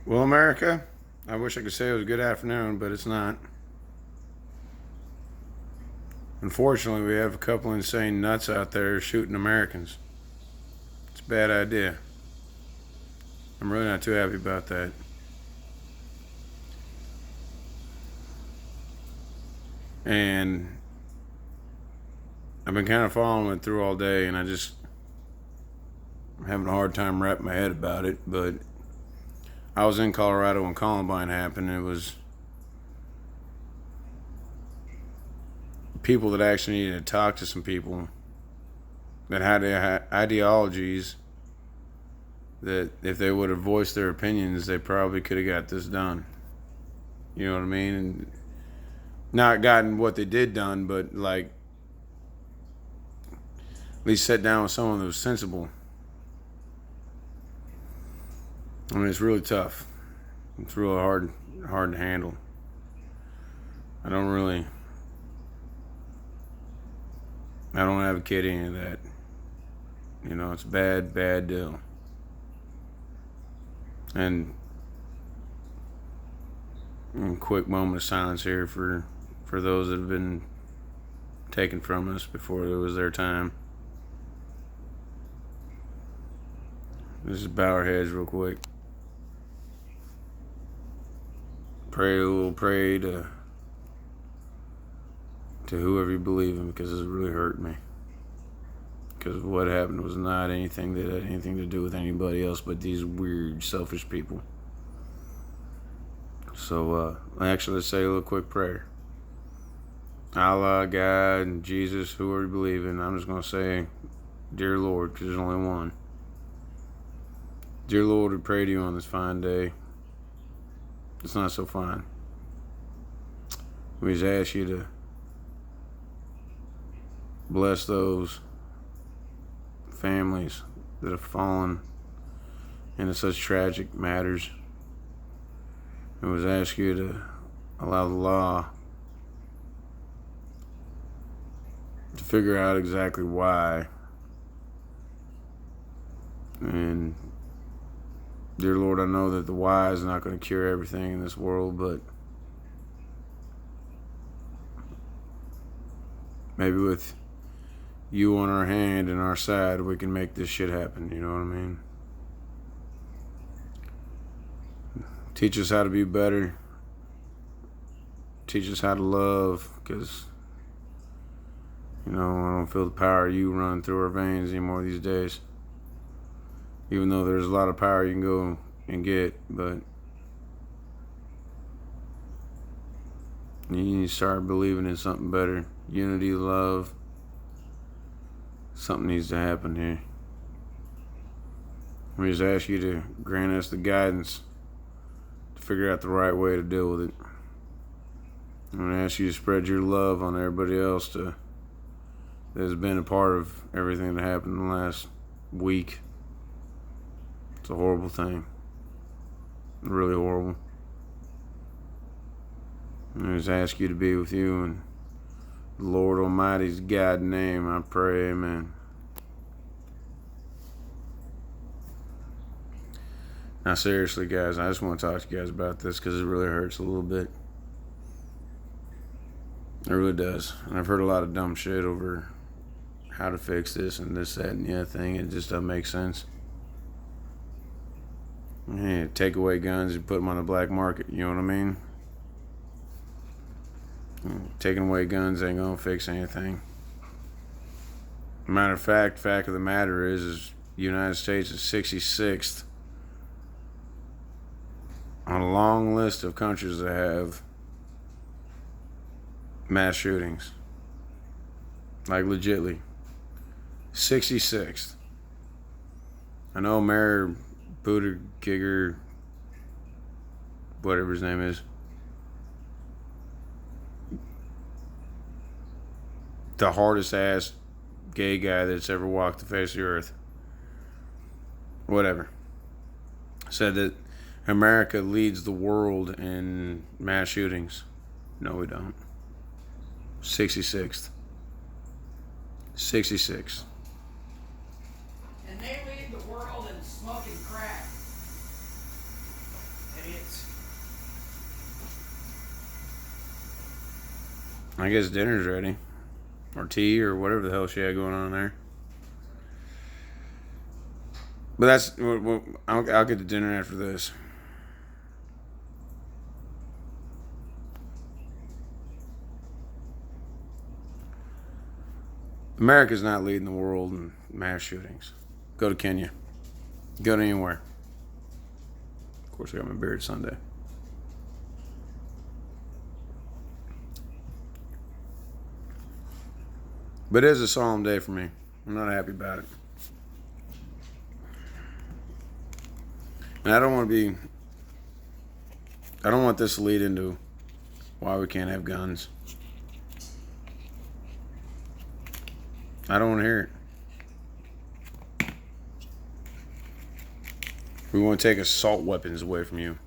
Well, America, I wish I could say it was a good afternoon, but it's not. Unfortunately, we have a couple insane nuts out there shooting Americans. It's a bad idea. I'm really not too happy about that. And I've been kind of following it through all day, and I'm having a hard time wrapping my head about it. But I was in Colorado when Columbine happened. And it was people that actually needed to talk to some people that had ideologies that if they would have voiced their opinions, they probably could have got this done. You know what I mean? And not gotten what they did done, but like at least sat down with someone that was sensible. I mean, it's really tough. It's really hard to handle. I don't really, I don't advocate any of that. You know, it's a bad deal. And quick moment of silence here for those that have been taken from us before it was their time. Let's just bow our heads real quick. Pray a little, pray to whoever you believe in, because it's really hurt me. Because what happened was not anything that had anything to do with anybody else but these weird, selfish people. So, actually, let's say a little quick prayer. Allah, God, Jesus, whoever you believe in, I'm just going to say, Dear Lord, because there's only one. Dear Lord, we pray to you on this fine day. It's not so fine. We just ask you to bless those families that have fallen into such tragic matters. And we just ask you to allow the law to figure out exactly why. And dear Lord, I know that the why is not going to cure everything in this world, but maybe with you on our hand and our side, we can make this shit happen. You know what I mean? Teach us how to be better. Teach us how to love, because, you know, I don't feel the power of you running through our veins anymore these days. Even though there's a lot of power you can go and get, but you need to start believing in something better. Unity, love. Something needs to happen here. We just ask you to grant us the guidance to figure out the right way to deal with it. I'm going to ask you to spread your love on everybody else that has been a part of everything that happened in the last week. It's a horrible thing. Really horrible. I just ask you to be with you in the Lord Almighty's God name. I pray, amen. Now, seriously, guys, I just want to talk to you guys about this because it really hurts a little bit. It really does. And I've heard a lot of dumb shit over how to fix this and this, that, and the other thing. It just doesn't make sense. Yeah, take away guns and put them on the black market. You know what I mean? Taking away guns ain't gonna fix anything. Matter of fact of the matter is the United States is 66th on a long list of countries that have mass shootings. Like, legitly. 66th. I know Mayor Buttigieg, whatever his name is, the hardest ass gay guy that's ever walked the face of the earth, whatever, said that America leads the world in mass shootings. No, we don't. 66th. 66th. And they lead the world in smoking crack. idiots. I guess dinner's ready. Or tea or whatever the hell she had going on there. But that's... I'll get to dinner after this. America's not leading the world in mass shootings. Go to Kenya. Go to anywhere. Of course, I got my beard Sunday. But it is a solemn day for me. I'm not happy about it. And I don't want this to lead into why we can't have guns. I don't want to hear it. We want to take assault weapons away from you.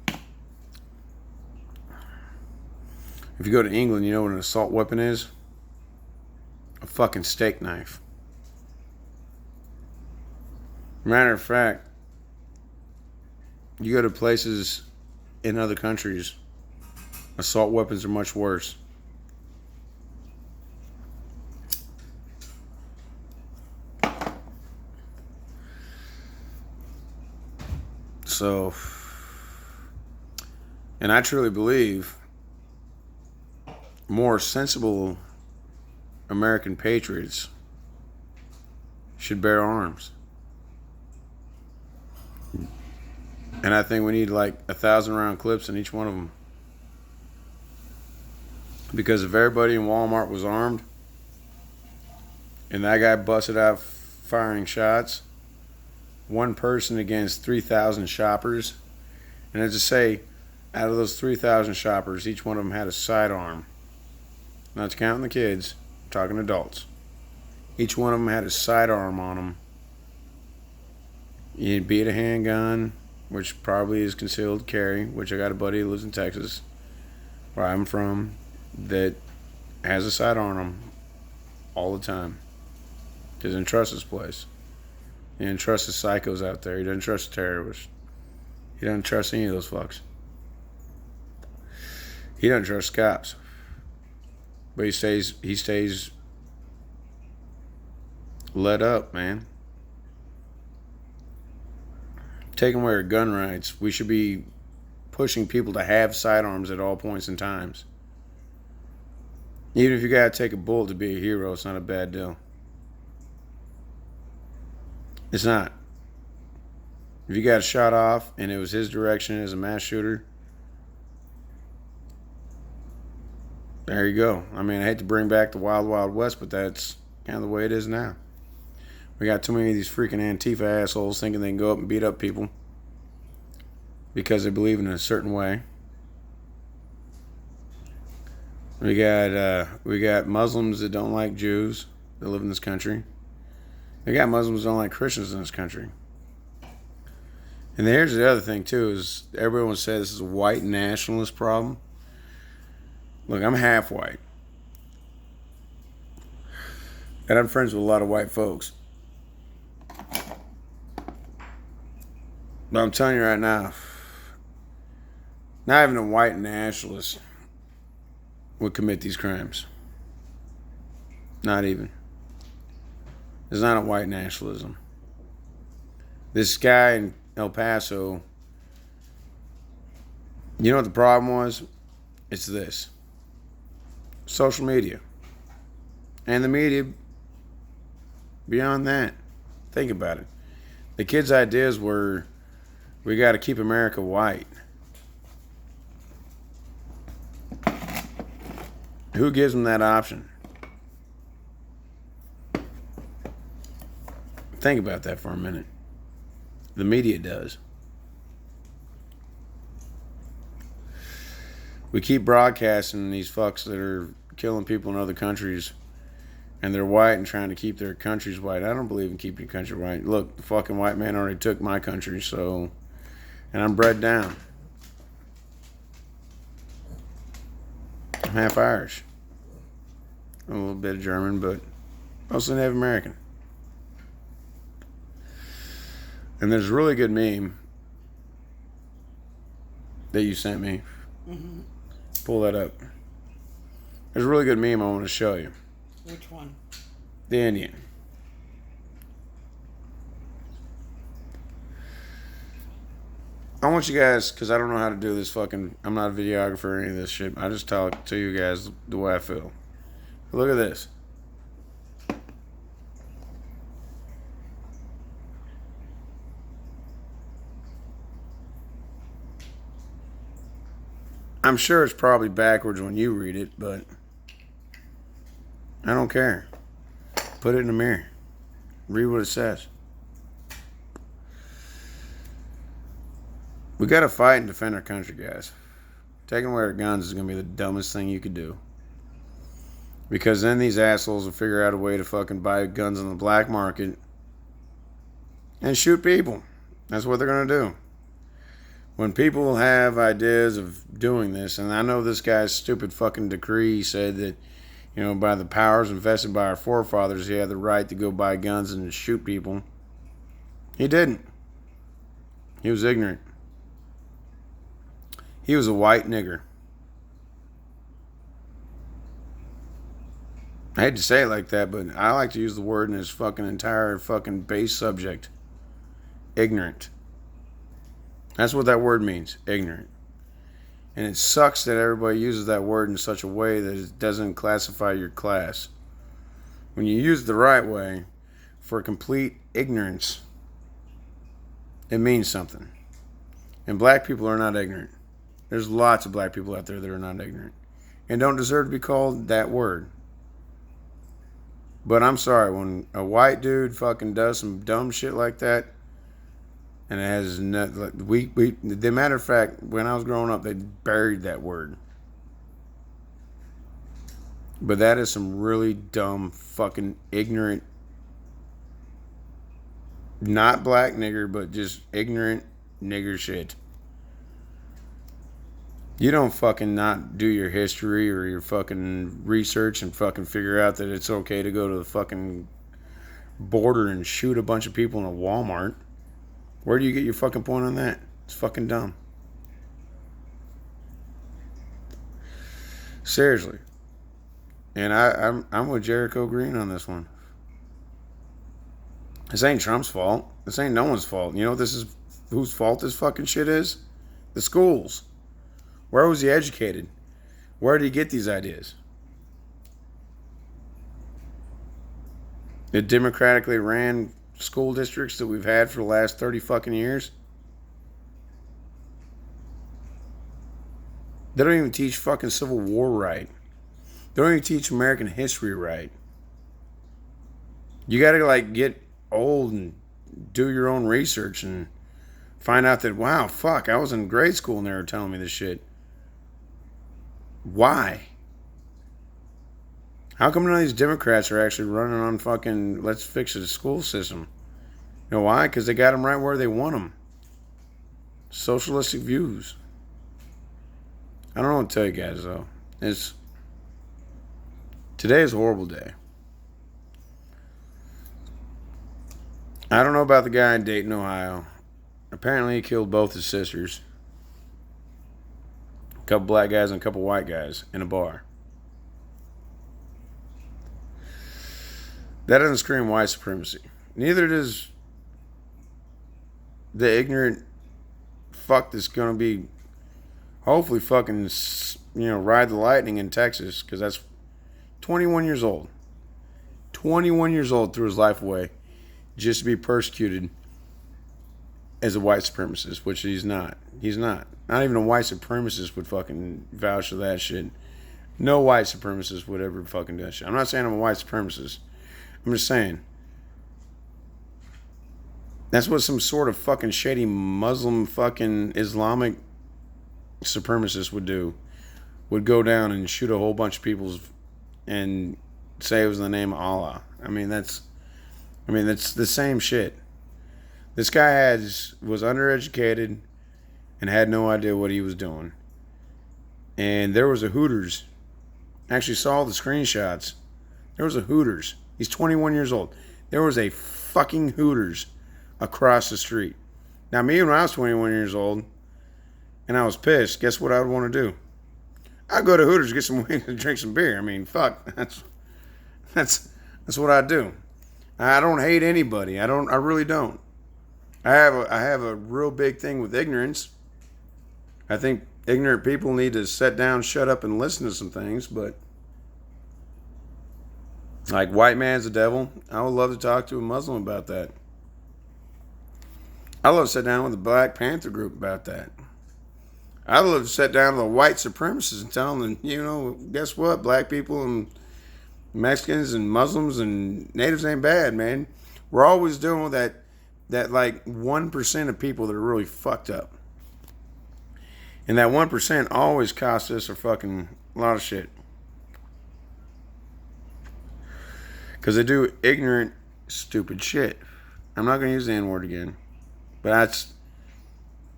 If you go to England, you know what an assault weapon is? A fucking steak knife. Matter of fact, you go to places in other countries, assault weapons are much worse. So, and I truly believe more sensible American patriots should bear arms. And I think we need like 1,000 round clips in each one of them. Because if everybody in Walmart was armed and that guy busted out firing shots, one person against 3,000 shoppers, and as I say, out of those 3,000 shoppers, each one of them had a sidearm. Not counting the kids, I'm talking adults. Each one of them had a sidearm on them. You'd be at a handgun, which probably is concealed carry, which I got a buddy who lives in Texas, where I'm from, that has a sidearm on him all the time. He doesn't trust this place. He doesn't trust the psychos out there. He doesn't trust the terrorists. He doesn't trust any of those fucks. He doesn't trust cops. But he stays let up, man. Taking away our gun rights, we should be pushing people to have sidearms at all points in times. Even if you gotta take a bullet to be a hero, it's not a bad deal. It's not. If you got shot off and it was his direction as a mass shooter, there you go. I mean, I hate to bring back the Wild Wild West, but that's kind of the way it is now. We got too many of these freaking Antifa assholes thinking they can go up and beat up people because they believe in a certain way. We got Muslims that don't like Jews that live in this country. We got Muslims that don't like Christians in this country. And here's the other thing too: is everyone says this is a white nationalist problem. Look, I'm half white, and I'm friends with a lot of white folks. But I'm telling you right now, not even a white nationalist would commit these crimes. Not even. It's not a white nationalism. This guy in El Paso, you know what the problem was? It's this. Social media. And the media beyond that. Think about it. The kids' ideas were, we got to keep America white. Who gives them that option? Think about that for a minute. The media does. We keep broadcasting these fucks that are killing people in other countries, and they're white and trying to keep their countries white. I don't believe in keeping your country white. Look, the fucking white man already took my country, so, and I'm bred down. I'm half Irish. A little bit of German, but mostly Native American. And there's a really good meme that you sent me. Mm-hmm. Pull that up. There's a really good meme I want to show you. Which one? The Indian. I want you guys, because I don't know how to do this fucking... I'm not a videographer or any of this shit. I just talk to you guys the way I feel. Look at this. I'm sure it's probably backwards when you read it, but I don't care. Put it in the mirror. Read what it says. We gotta fight and defend our country, guys. Taking away our guns is gonna be the dumbest thing you could do. Because then these assholes will figure out a way to fucking buy guns on the black market and shoot people. That's what they're gonna do. When people have ideas of doing this, and I know this guy's stupid fucking decree said that, you know, by the powers invested by our forefathers, he had the right to go buy guns and shoot people. He didn't. He was ignorant. He was a white nigger. I hate to say it like that, but I like to use the word in its fucking entire fucking base subject. Ignorant. That's what that word means. Ignorant. And it sucks that everybody uses that word in such a way that it doesn't classify your class. When you use it the right way, for complete ignorance, it means something. And black people are not ignorant. There's lots of black people out there that are not ignorant and don't deserve to be called that word. But I'm sorry, when a white dude fucking does some dumb shit like that, and it has no, the matter of fact, when I was growing up, they buried that word. But that is some really dumb, fucking ignorant, not black nigger, but just ignorant nigger shit. You don't fucking not do your history or your fucking research and fucking figure out that it's okay to go to the fucking border and shoot a bunch of people in a Walmart. Where do you get your fucking point on that? It's fucking dumb. Seriously. And I'm with Jericho Green on this one. This ain't Trump's fault. This ain't no one's fault. You know what this is? Whose fault this fucking shit is? The schools. Where was he educated? Where did he get these ideas? The democratically ran school districts that we've had for the last 30 fucking years. They don't even teach fucking Civil War right. They don't even teach American history right. You gotta like get old and do your own research and find out that, wow, fuck, I was in grade school and they were telling me this shit. Why? How come none of these Democrats are actually running on fucking let's fix the school system? You know why? Because they got them right where they want them. Socialistic views. I don't know what to tell you guys though. Today is a horrible day. I don't know about the guy in Dayton, Ohio. Apparently he killed both his sisters. A couple black guys and a couple white guys in a bar. That doesn't scream white supremacy. Neither does the ignorant fuck that's going to be hopefully fucking, ride the lightning in Texas, because that's 21 years old. 21 years old threw his life away just to be persecuted as a white supremacist, which he's not. He's not. Not even a white supremacist would fucking vouch for that shit. No white supremacist would ever fucking do that shit. I'm not saying I'm a white supremacist. I'm just saying. That's what some sort of fucking shady Muslim fucking Islamic supremacist would do. Would go down and shoot a whole bunch of people and say it was in the name of Allah. That's the same shit. This guy was undereducated and had no idea what he was doing. And there was a Hooters. I actually saw the screenshots. There was a Hooters. He's 21 years old. There was a fucking Hooters across the street. Now, me when I was 21 years old, and I was pissed, guess what I would want to do? I'd go to Hooters, get some wings, and drink some beer. I mean, fuck, that's what I do. I don't hate anybody. I really don't. I have a real big thing with ignorance. I think ignorant people need to sit down, shut up, and listen to some things. But like white man's the devil, I would love to talk to a Muslim about that. I love to sit down with the Black Panther group about that. I love to sit down with the white supremacists and tell them, guess what? Black people and Mexicans and Muslims and natives ain't bad, man. We're always dealing with that like 1% of people that are really fucked up. And that 1% always costs us a fucking lot of shit. Because they do ignorant, stupid shit. I'm not going to use the N-word again. But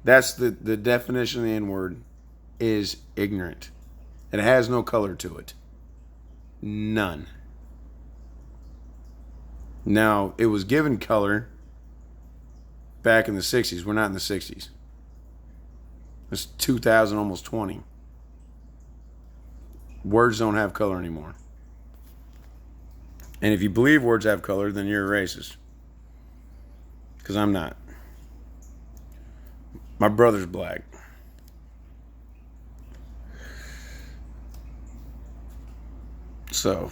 that's the definition of the N-word is ignorant. It has no color to it. None. Now, it was given color back in the 60s. We're not in the 60s. It's 2000, almost 20. Words don't have color anymore. And if you believe words have color, then you're a racist. Because I'm not. My brother's black. So.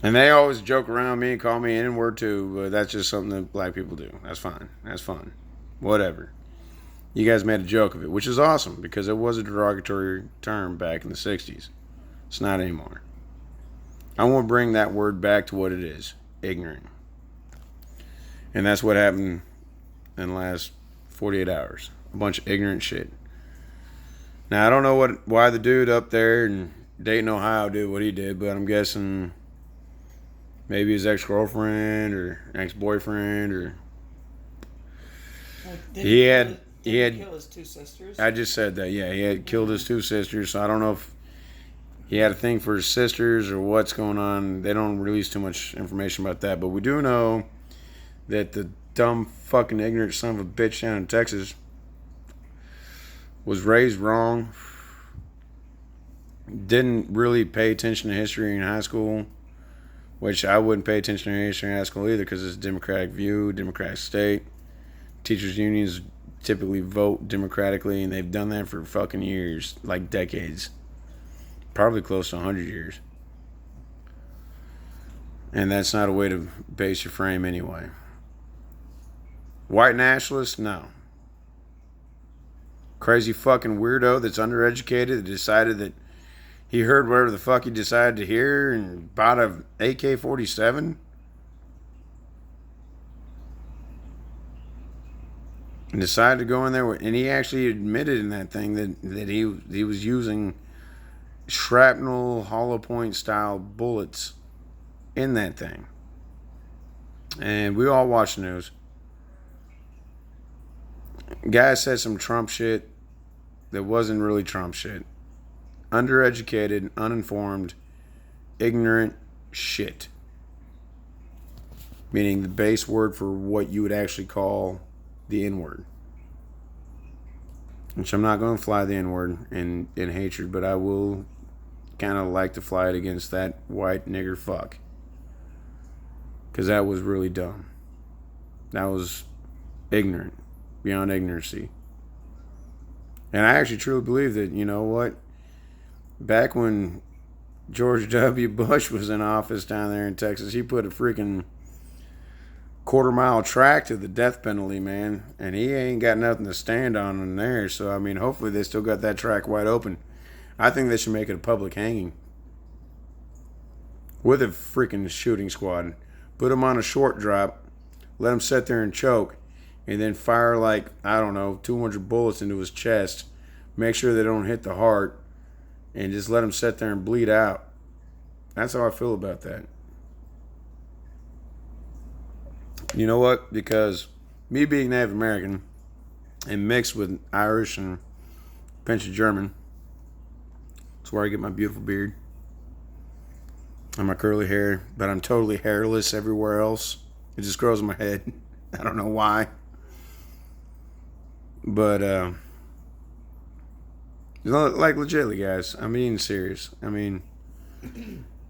And they always joke around me and call me an N-word too, but that's just something that black people do. That's fine. That's fun. Whatever. You guys made a joke of it, which is awesome because it was a derogatory term back in the 60s. It's not anymore. I want to bring that word back to what it is. Ignorant. And that's what happened in the last 48 hours. A bunch of ignorant shit. Now, I don't know why the dude up there in Dayton, Ohio did what he did, but I'm guessing maybe his ex-girlfriend or ex-boyfriend or... He had kill his two sisters? I just said that, yeah. He had killed his two sisters, so I don't know if he had a thing for his sisters or what's going on. They don't release too much information about that, but we do know that the dumb fucking ignorant son of a bitch down in Texas was raised wrong, didn't really pay attention to history in high school, which I wouldn't pay attention to history in high school either because it's a democratic view, democratic state. Teachers unions typically vote democratically, and they've done that for fucking years, like decades. Probably close to 100 years. And that's not a way to base your frame anyway. White nationalist? No. Crazy fucking weirdo that's undereducated that decided that he heard whatever the fuck he decided to hear and bought a AK-47? And decided to go in there and he actually admitted in that thing that he was using shrapnel hollow point style bullets in that thing. And we all watch the news. Guy said some Trump shit that wasn't really Trump shit. Undereducated, uninformed, ignorant shit. Meaning the base word for what you would actually call the N-word. Which I'm not going to fly the N-word in hatred, but I will kind of like to fly it against that white nigger fuck. Because that was really dumb. That was ignorant. Beyond ignorancy. And I actually truly believe that, you know what? Back when George W. Bush was in office down there in Texas, he put a freaking quarter-mile track to the death penalty, man. And he ain't got nothing to stand on in there. So, I mean, hopefully they still got that track wide open. I think they should make it a public hanging. With a freaking shooting squad. Put them on a short drop. Let them sit there and choke. And then fire like, I don't know, 200 bullets into his chest. Make sure they don't hit the heart. And just let him sit there and bleed out. That's how I feel about that. You know what? Because me being Native American and mixed with Irish and a pinch of German, that's where I get my beautiful beard and my curly hair. But I'm totally hairless everywhere else. It just grows in my head. I don't know why. But like legitly, guys, I'm being serious. I mean,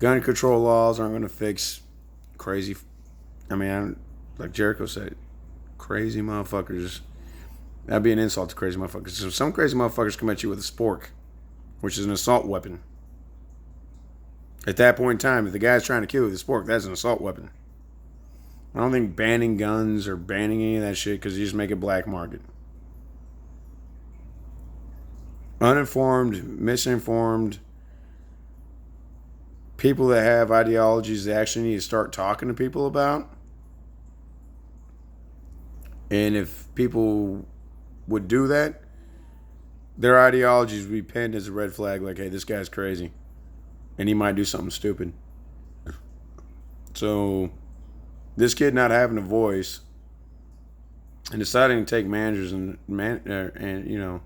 gun control laws aren't going to fix crazy. I mean, like Jericho said, crazy motherfuckers. That'd be an insult to crazy motherfuckers. So some crazy motherfuckers come at you with a spork, which is an assault weapon. At that point in time, if the guy's trying to kill you with a spork, that's an assault weapon. I don't think banning guns or banning any of that shit because you just make it black market. Uninformed, misinformed people that have ideologies they actually need to start talking to people about. And if people would do that, their ideologies would be pinned as a red flag, like, hey, this guy's crazy. And he might do something stupid. So, this kid not having a voice and deciding to take managers and you know,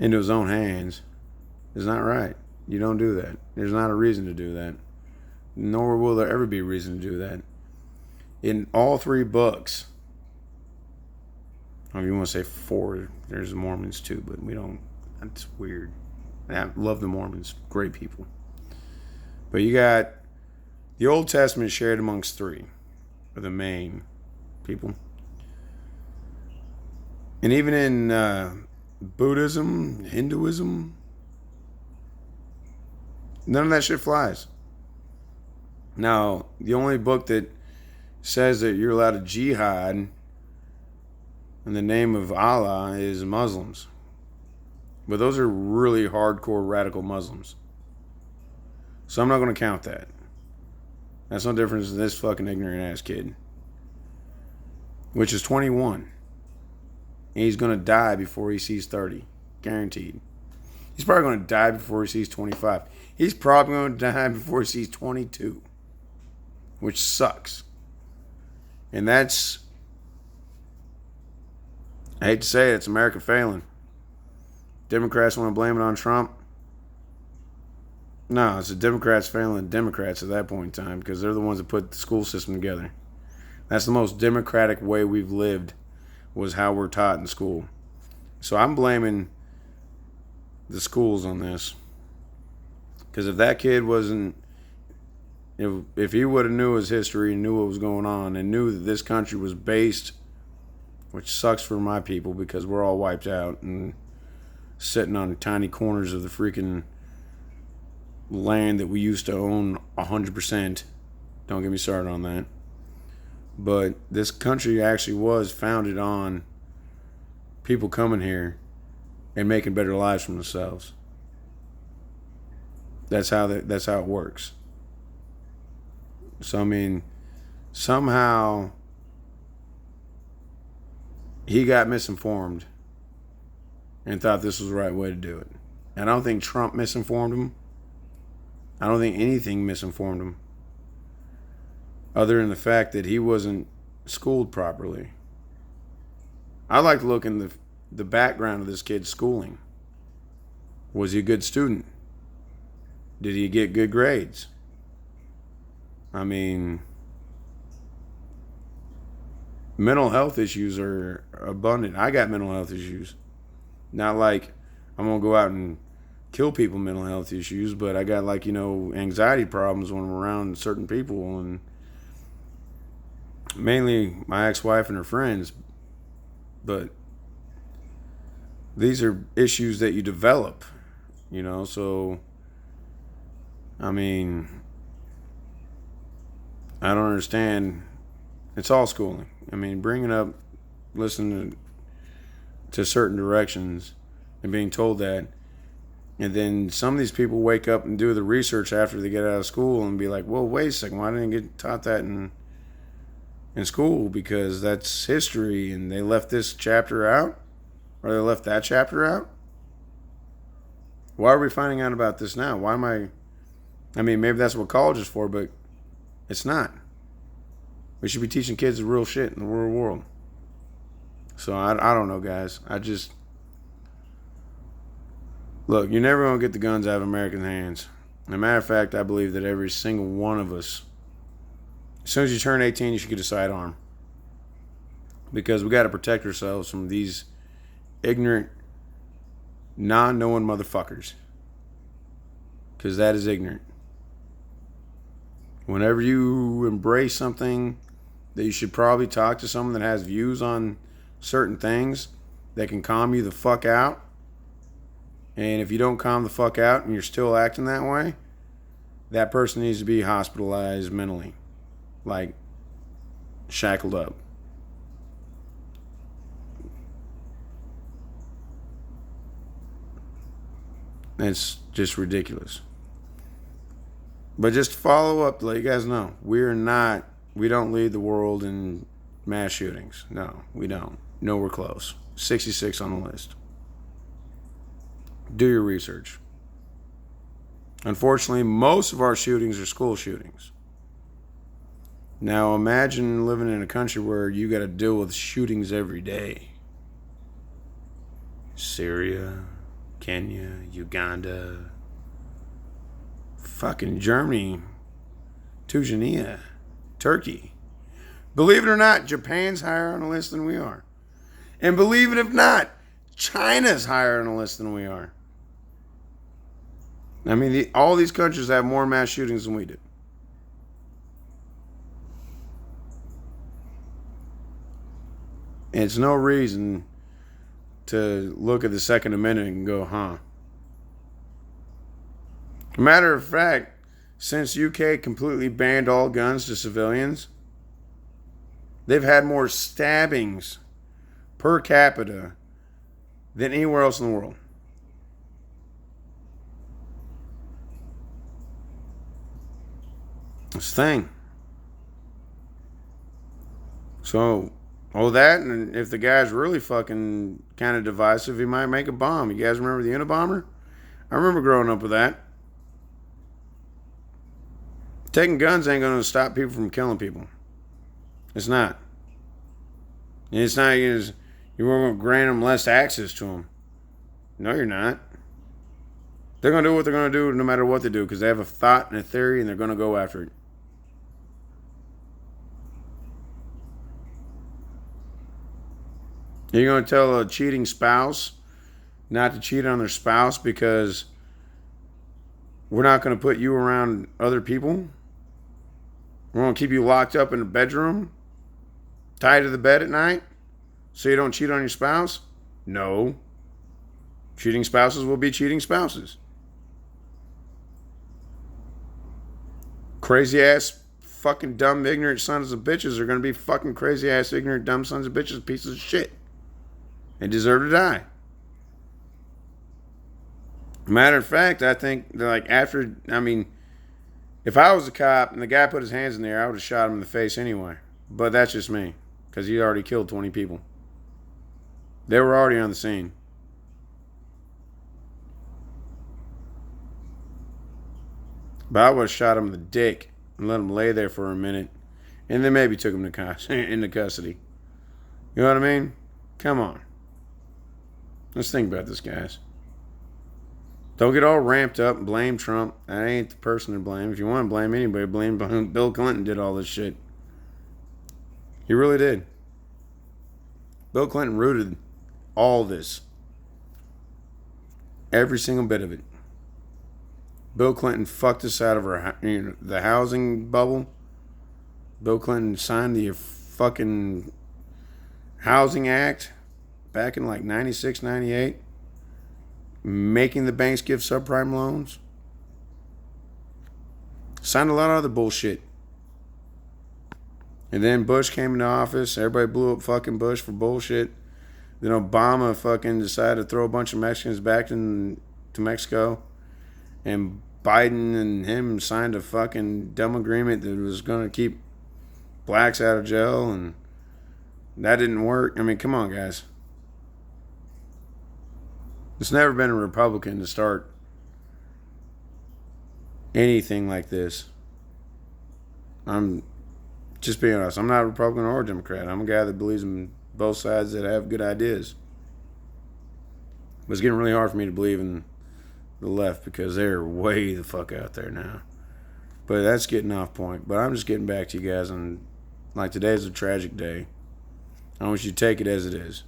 into his own hands is not right. You don't do that. There's not a reason to do that. Nor will there ever be a reason to do that. In all three books, if you want to say four, there's the Mormons too, but we don't. That's weird. I love the Mormons. Great people. But you got the Old Testament shared amongst three of the main people. And even in Buddhism, Hinduism, none of that shit flies. Now, the only book that says that you're allowed to jihad in the name of Allah is Muslims. But those are really hardcore radical Muslims. So I'm not going to count that. That's no difference than this fucking ignorant ass kid. Which is 21. And he's going to die before he sees 30. Guaranteed. He's probably going to die before he sees 25. He's probably going to die before he sees 22. Which sucks. And that's, I hate to say it, it's America failing. Democrats want to blame it on Trump. No, it's the Democrats failing Democrats at that point in time because they're the ones that put the school system together. That's the most democratic way we've lived, was how we're taught in school. So I'm blaming the schools on this. Because if that kid wasn't, if he would have knew his history and knew what was going on and knew that this country was based, which sucks for my people because we're all wiped out and sitting on tiny corners of the freaking land that we used to own 100%. Don't get me started on that. But this country actually was founded on people coming here and making better lives for themselves. That's how it works. So I mean, somehow he got misinformed and thought this was the right way to do it. And I don't think Trump misinformed him. I don't think anything misinformed him. Other than the fact that he wasn't schooled properly. I'd like to look in the background of this kid's schooling. Was he a good student? Did he get good grades? I mean, mental health issues are abundant. I got mental health issues. Not like I'm going to go out and kill people mental health issues, but I got anxiety problems when I'm around certain people, and mainly my ex-wife and her friends. But these are issues that you develop, so I mean, I don't understand. It's all schooling. I mean, bringing up, listening to certain directions and being told that, and then some of these people wake up and do the research after they get out of school and be like, well, wait a second, why didn't I get taught that in school? Because that's history and they left this chapter out, or they left that chapter out. Why are we finding out about this now? Why am I mean, maybe that's what college is for, but it's not. We should be teaching kids the real shit in the real world. So I don't know, guys. Look, you're never going to get the guns out of American hands. As a matter of fact, I believe that every single one of us, as soon as you turn 18, you should get a sidearm. Because we got to protect ourselves from these ignorant, non-knowing motherfuckers. Because that is ignorant. Whenever you embrace something that you should probably talk to someone that has views on certain things that can calm you the fuck out. And if you don't calm the fuck out and you're still acting that way, that person needs to be hospitalized mentally. Like, shackled up. It's just ridiculous. But just to follow up to let you guys know, we don't lead the world in mass shootings. No, we don't. Nowhere close. 66 on the list. Do your research. Unfortunately, most of our shootings are school shootings. Now imagine living in a country where you got to deal with shootings every day. Syria, Kenya, Uganda, fucking Germany, Tunisia, Turkey. Believe it or not, Japan's higher on the list than we are. And believe it if not, China's higher on the list than we are. I mean, all these countries have more mass shootings than we do. And it's no reason to look at the Second Amendment and go, huh? Matter of fact, since UK completely banned all guns to civilians, they've had more stabbings per capita than anywhere else in the world. It's a thing. So, that, and if the guy's really fucking kind of divisive, he might make a bomb. You guys remember the Unabomber? I remember growing up with that. Taking guns ain't going to stop people from killing people. It's not. And it's not you're going to grant them less access to them. No, you're not. They're going to do what they're going to do no matter what they do because they have a thought and a theory and they're going to go after it. You're going to tell a cheating spouse not to cheat on their spouse because we're not going to put you around other people? We're going to keep you locked up in a bedroom, tied to the bed at night, so you don't cheat on your spouse? No. Cheating spouses will be cheating spouses. Crazy ass, fucking dumb, ignorant sons of bitches are going to be fucking crazy ass, ignorant, dumb sons of bitches, pieces of shit. They deserve to die. Matter of fact, I think if I was a cop and the guy put his hands in the air, I would have shot him in the face anyway. But that's just me, because he already killed 20 people. They were already on the scene. But I would have shot him in the dick and let him lay there for a minute, and then maybe took him into custody. You know what I mean? Come on. Let's think about this, guys. Don't get all ramped up and blame Trump. That ain't the person to blame. If you want to blame anybody, blame Bill Clinton did all this shit. He really did. Bill Clinton rooted all this. Every single bit of it. Bill Clinton fucked us out of the housing bubble. Bill Clinton signed the fucking Housing Act back in like 96, 98. Making the banks give subprime loans. Signed a lot of other bullshit. And then Bush came into office. Everybody blew up fucking Bush for bullshit. Then Obama fucking decided to throw a bunch of Mexicans back to Mexico. And Biden and him signed a fucking dumb agreement that was going to keep blacks out of jail. And that didn't work. I mean, come on, guys. It's never been a Republican to start anything like this. I'm just being honest. I'm not a Republican or a Democrat. I'm a guy that believes in both sides that have good ideas. But it's getting really hard for me to believe in the left because they're way the fuck out there now. But that's getting off point. But I'm just getting back to you guys. And like today's a tragic day. I want you to take it as it is.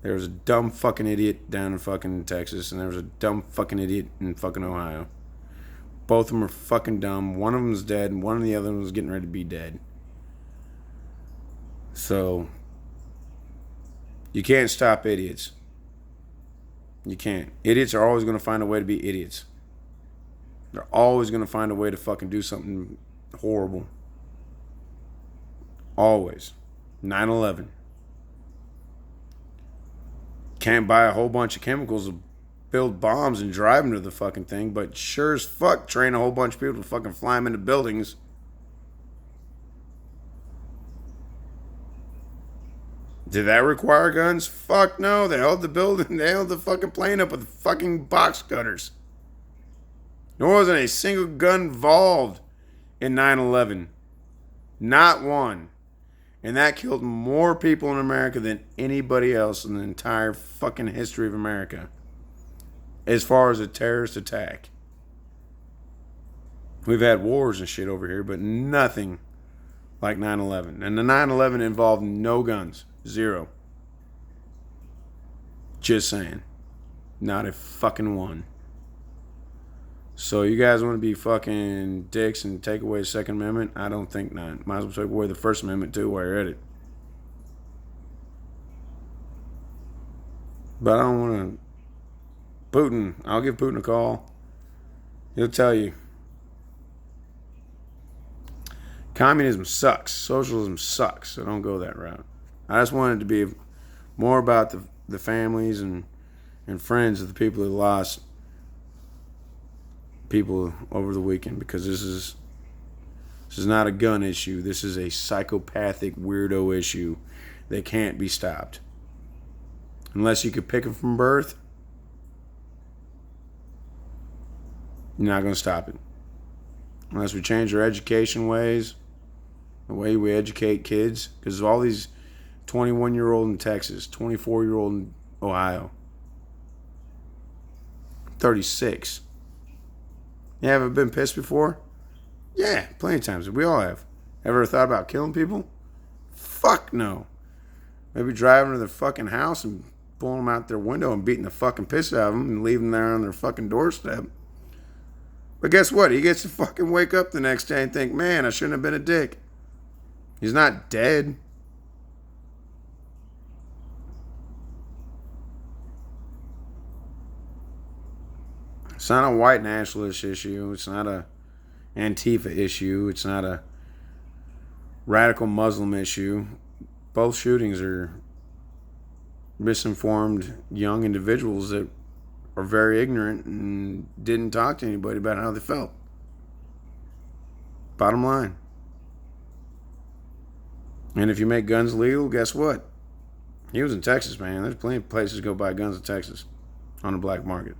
There was a dumb fucking idiot down in fucking Texas, and there was a dumb fucking idiot in fucking Ohio. Both of them are fucking dumb. One of them is dead, and one of the other ones is getting ready to be dead. So, you can't stop idiots. You can't. Idiots are always going to find a way to be idiots. They're always going to find a way to fucking do something horrible. Always. 9/11. Can't buy a whole bunch of chemicals to build bombs and drive them to the fucking thing, but sure as fuck train a whole bunch of people to fucking fly them into buildings. Did that require guns? Fuck no. They held the building, they held the fucking plane up with fucking box cutters. There wasn't a single gun involved in 9/11. Not one. And that killed more people in America than anybody else in the entire fucking history of America. As far as a terrorist attack. We've had wars and shit over here, but nothing like 9/11. And the 9/11 involved no guns. Zero. Just saying. Not a fucking one. So you guys want to be fucking dicks and take away the Second Amendment? I don't think not. Might as well take away the First Amendment too while you're at it. But I don't want to... Putin. I'll give Putin a call. He'll tell you. Communism sucks. Socialism sucks. So don't go that route. I just wanted to be more about the families and friends of the people who lost people over the weekend, because this is not a gun issue. This is a psychopathic weirdo issue that can't be stopped. Unless you could pick them from birth, you're not going to stop it. Unless we change our education ways, the way we educate kids, because all these 21-year-old in Texas, 24-year-old in Ohio, 36. You ever been pissed before? Yeah, plenty of times. We all have. Ever thought about killing people? Fuck no. Maybe driving to their fucking house and pulling them out their window and beating the fucking piss out of them and leaving them there on their fucking doorstep. But guess what? He gets to fucking wake up the next day and think, man, I shouldn't have been a dick. He's not dead. It's not a white nationalist issue. It's not a Antifa issue. It's not a radical Muslim issue. Both shootings are misinformed young individuals that are very ignorant and didn't talk to anybody about how they felt. Bottom line. And if you make guns legal, guess what? He was in Texas, man. There's plenty of places to go buy guns in Texas on the black market.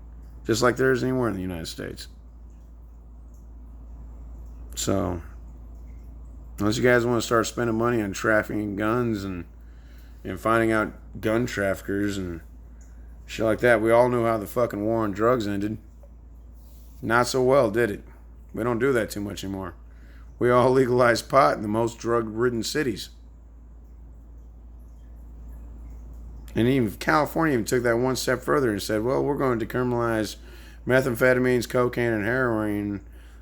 Just like there is anywhere in the United States. So, unless you guys want to start spending money on trafficking guns and finding out gun traffickers and shit like that, we all knew how the fucking war on drugs ended. Not so well, did it? We don't do that too much anymore. We all legalized pot in the most drug-ridden cities. And even California even took that one step further and said, well, we're going to decriminalize methamphetamines, cocaine, and heroin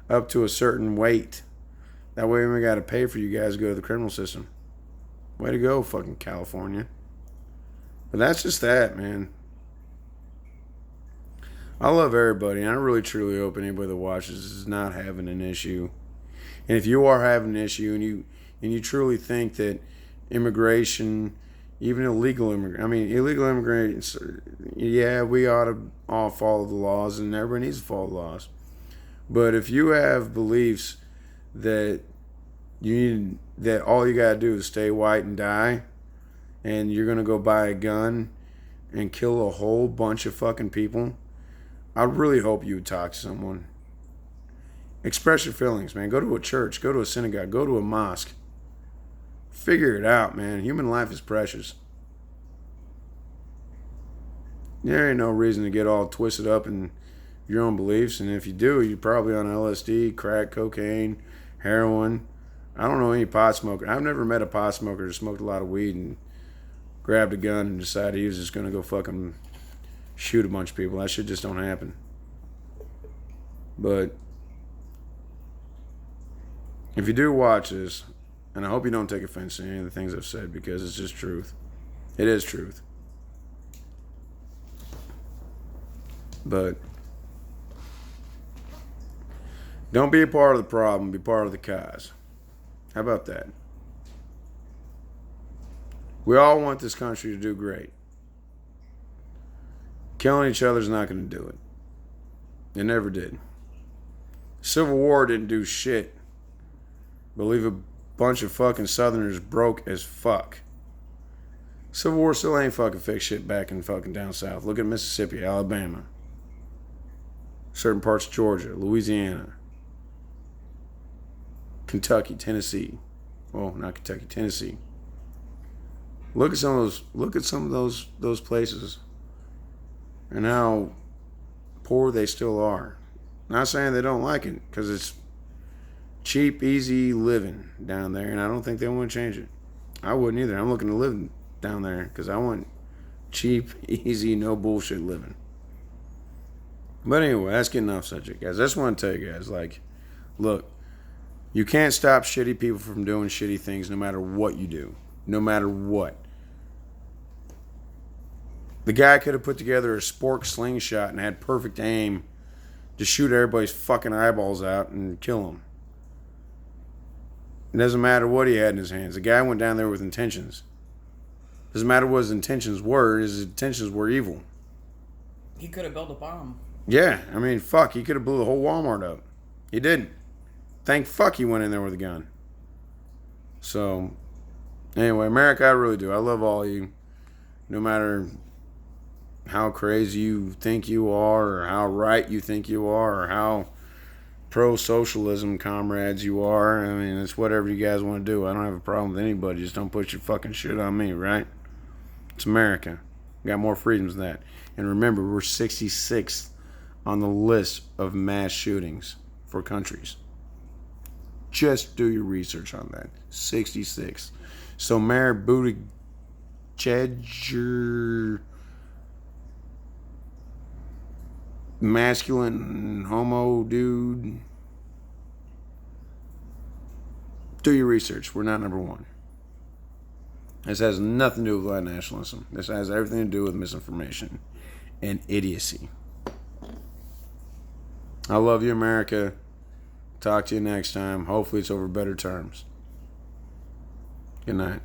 up to a certain weight. That way we got to pay for you guys to go to the criminal system. Way to go, fucking California. But that's just that, man. I love everybody, and I really truly hope anybody that watches is not having an issue. And if you are having an issue and you truly think that immigration, even illegal immigrants, yeah, we ought to all follow the laws, and everybody needs to follow the laws. But if you have beliefs that that all you gotta do is stay white and die, and you're gonna go buy a gun and kill a whole bunch of fucking people, I really hope you would talk to someone. Express your feelings, man. Go to a church, go to a synagogue, go to a mosque. Figure it out, man. Human life is precious. There ain't no reason to get all twisted up in your own beliefs. And if you do, you're probably on LSD, crack, cocaine, heroin. I don't know any pot smoker. I've never met a pot smoker who smoked a lot of weed and grabbed a gun and decided he was just going to go fucking shoot a bunch of people. That shit just don't happen. But if you do watch this, and I hope you don't take offense to any of the things I've said, because it's just truth. It is truth. But don't be a part of the problem, be part of the cause. How about that? We all want this country to do great. Killing each other is not going to do it. It never did. Civil War didn't do shit but leave a bunch of fucking Southerners broke as fuck. Civil War still ain't fucking fixed shit back in fucking down south. Look at Mississippi, Alabama, certain parts of Georgia, Louisiana, Kentucky, Tennessee. Well, not Kentucky, Tennessee. Look at some of those places and how poor they still are. Not saying they don't like it, because it's cheap, easy living down there, and I don't think they want to change it. I wouldn't either. I'm looking to live down there because I want cheap, easy, no bullshit living. But anyway, that's getting off subject, guys. I just want to tell you guys, like, look, you can't stop shitty people from doing shitty things no matter what you do. No matter what. The guy could have put together a spork slingshot and had perfect aim to shoot everybody's fucking eyeballs out and kill them. It doesn't matter what he had in his hands. The guy went down there with intentions. Doesn't matter what his intentions were. His intentions were evil. He could have built a bomb. Yeah, I mean, fuck. He could have blew the whole Walmart up. He didn't. Thank fuck he went in there with a gun. So, anyway, America, I really do. I love all of you. No matter how crazy you think you are, or how right you think you are, or how pro-socialism comrades you are. I mean, it's whatever you guys want to do. I don't have a problem with anybody. Just don't put your fucking shit on me, right? It's America. We got more freedoms than that. And remember, we're 66th on the list of mass shootings for countries. Just do your research on that. 66. So Mayor Buttigieg, masculine homo dude, do your research. We're not number one. This has nothing to do with white nationalism. This has everything to do with misinformation and idiocy. I love you, America. Talk to you next time. Hopefully it's over better terms. Good night.